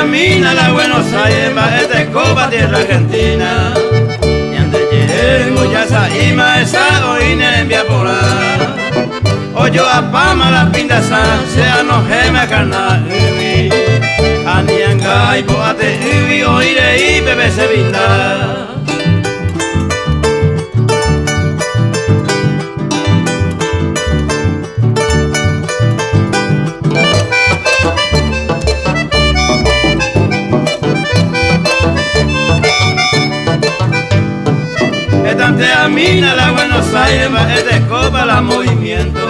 mina la Buenos Aires, va esta copa tierra argentina. Y ande llego ya saima esa oine envia por ahí. Oyo a pama la pinta san, sea no gema carna uvi. Anianga y boate uvi, oire y bebe se vinda. Tantea mina la Buenos Aires, va este copa la movimiento.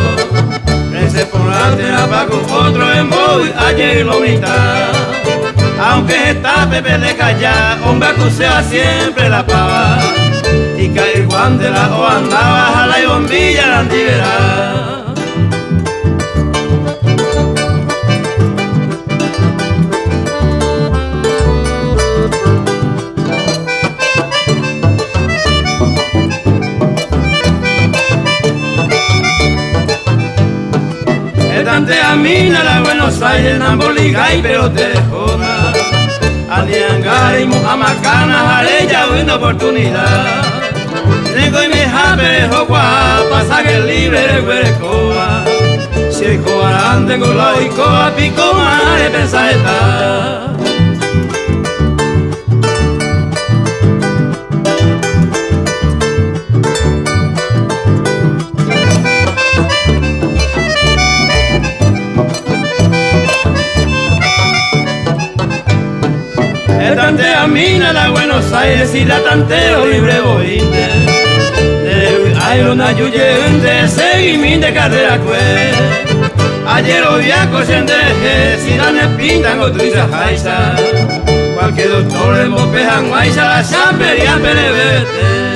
Ese por ante la pago otro en móvil, ayer lo mitad. Aunque está Pepe de callar, hombre acusea siempre la pava. Y cae el guante la o andaba, jala y bombilla la antigüedad. Tantea mina la Buenos Aires, Namboligay, pero te joda. Aliangarimo, Amacana, Jareya, una oportunidad. Tengo y mi jabe, jogua, pasa que libre de huecoa. Si el coarán tengo la icoa, pico más de pensar. Tantea mina la Buenos Aires y la tanteo libre boinde. De una yuyente seguimiento de carrera cue. Ayer hoy a cosendreje si la nepintan o tuisa jaisa. Cualquier doctor en bopejan guaisa la champería perevete.